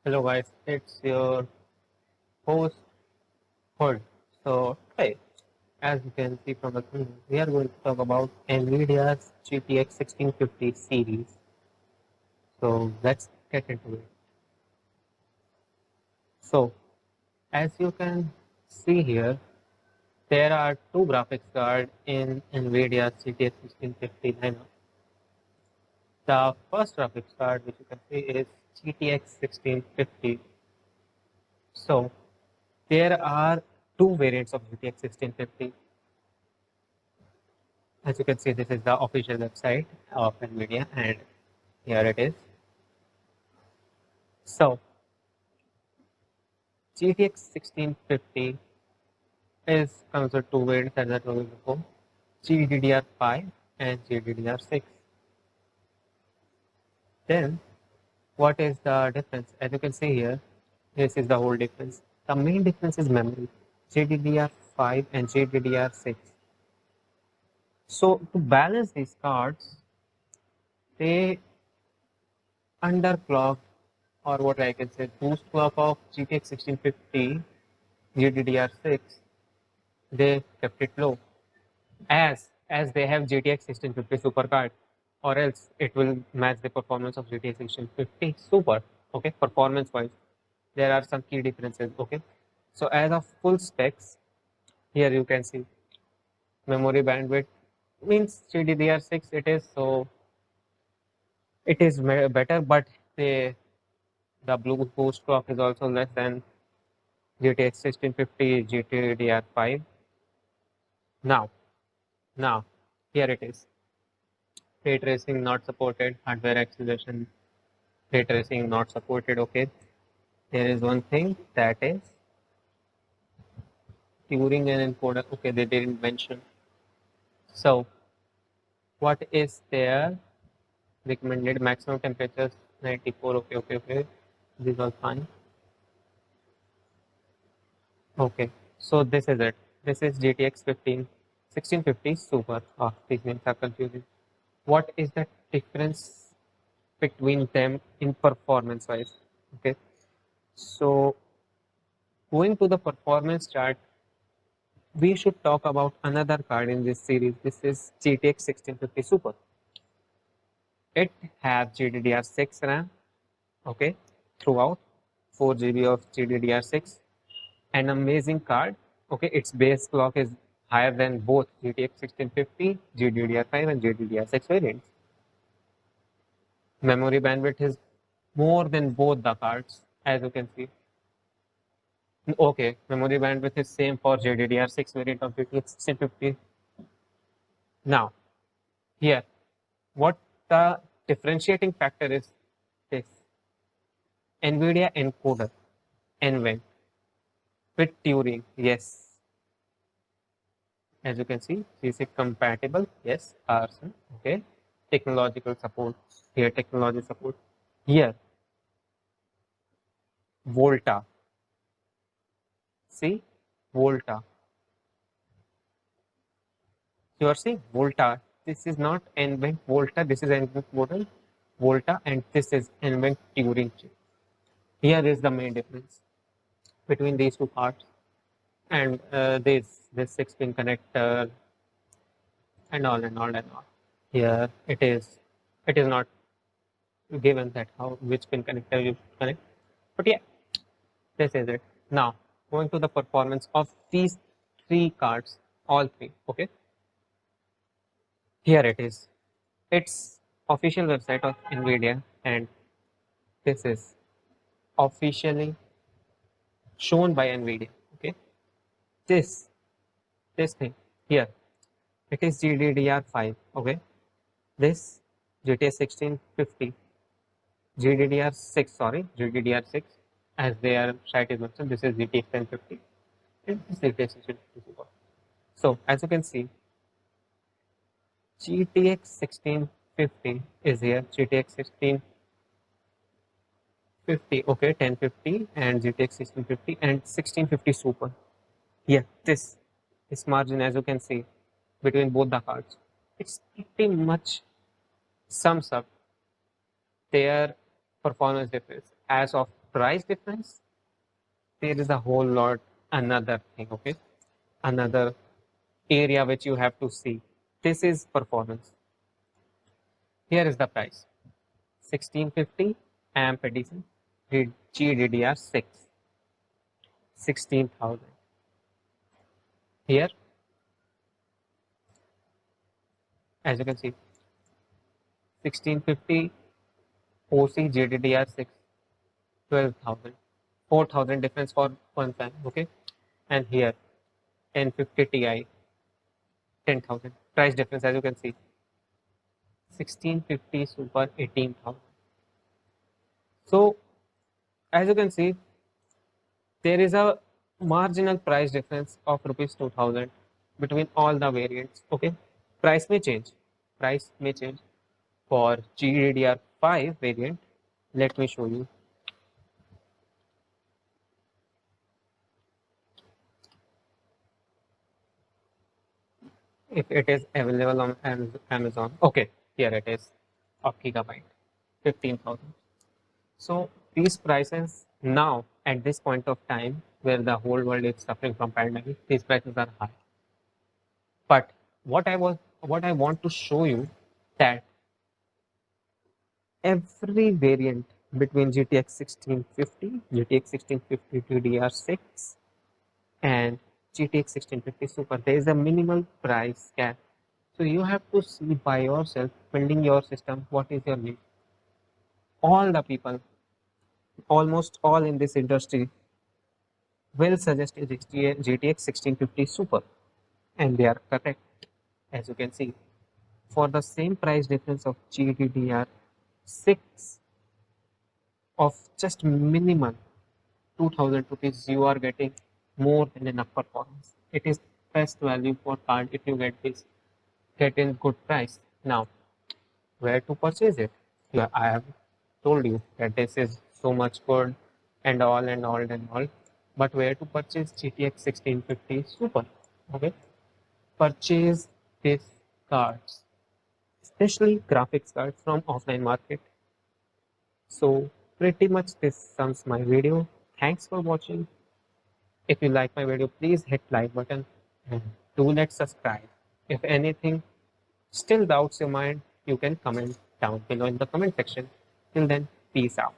Hello guys, it's your host Hood. So today, as you can see from the screen, we are going to talk about NVIDIA's GTX 1650 series. So let's get into it. So as you can see here, there are two graphics cards in NVIDIA's GTX 1650 lineup. The first graphics card, which you can see, is GTX 1650. So there are two variants of GTX 1650. As you can see, this is the official website of NVIDIA, and here it is. So, GTX 1650 is comes with two variants as I told you before, GDDR5 and GDDR6. Then, what is the difference? As you can see here, this is the whole difference. The main difference is memory, GDDR5 and GDDR6. So, to balance these cards, they underclock, or what I can say, boost clock of GTX 1650 GDDR6, they kept it low as they have GTX 1650 Super card, or else it will match the performance of GTX 1650 Super. Okay, performance wise, there are some key differences. Okay, so as of full specs, here you can see memory bandwidth means GDDR6 it is, so it is better, but the blue boost clock is also less than GTX 1650 GTDR5. Now, now, here it is. Ray tracing not supported, hardware acceleration, ray tracing not supported. Okay, there is one thing that is Turing and encoder. Okay, they didn't mention. So, what is their recommended maximum temperatures? 94. Okay, okay, okay. These are fine. Okay, so this is it. This is GTX 1650 Super. Ah, these names are confusing. What is the difference between them in performance wise? Okay, so going to the performance chart, we should talk about another card in this series. This is GTX 1650 Super. It has GDDR6 RAM, okay, throughout 4 GB of GDDR6. An amazing card. Okay, its base clock is higher than both GTX 1650, GDDR5 and GDDR6 variants. Memory bandwidth is more than both the cards, as you can see. Okay, memory bandwidth is same for GDDR6 variant of GTX 1650. Now, here, what the differentiating factor is this NVIDIA encoder, NVENC, with Turing. Yes, as you can see, is it compatible? Yes, RSA. Okay, technological support. Here, technology support. Here, Volta. See, Volta. You are seeing Volta. This is not NVENC Volta. This is NVENC model Volta, and this is NVENC Turing chip. Here is the main difference between these two parts, and this 6-pin connector and all and all and all. Here it is not given that how which pin connector you connect, but yeah, this is it. Now going to the performance of these three cards, all three. Okay, here it is. It's official website of NVIDIA, and this is officially shown by NVIDIA. Okay, this this thing here, it is GDDR5. Okay, this GTX 1650 GDDR6, sorry, GDDR6, as their site is mentioned, this is GTX 1050 and this is GTX 1650. So, as you can see, GTX 1650 is here, GTX 1650, okay, 1050 and GTX 1650 and 1650 Super. Yeah, this margin, as you can see, between both the cards, it's pretty much sums up their performance difference as of price difference, there is a whole lot another thing, okay? Another area which you have to see. This is performance. Here is the price. 1650 amp Edison GDDR6, 16,000. Here, as you can see, 1650 OC GDDR6, 12,000. 4,000 difference for one fan, okay? And here, 1050 Ti, 10,000. Price difference, as you can see, 1650 Super, 18,000. So, as you can see, there is a marginal price difference of rupees 2,000 between all the variants, okay? Price may change. Price may change. For GDDR5 variant, let me show you. If it is available on Amazon. Okay, here it is, of gigabyte, 15,000. So these prices now at this point of time where the whole world is suffering from pandemic, these prices are high. But what I want to show you that every variant between GTX 1650, GTX 1650 DDR6 and GTX 1650 Super, there is a minimal price cap. So you have to see by yourself, building your system, what is your need. All the people, almost all in this industry, will suggest a GTX 1650 Super, and they are correct. As you can see, for the same price difference of GDDR6 of just minimum 2,000 rupees, you are getting more than enough performance. It is best value for card if you get in good price. Now, where to purchase it? Yeah, I have told you that this is so much good and all and all and all. But where to purchase GTX 1650 Super? Okay, purchase these cards, especially graphics cards from offline market. So pretty much this sums my video. Thanks for watching. If you like my video, please hit like button and do let subscribe. If anything still doubts your mind, you can comment down below in the comment section. Till then, peace out.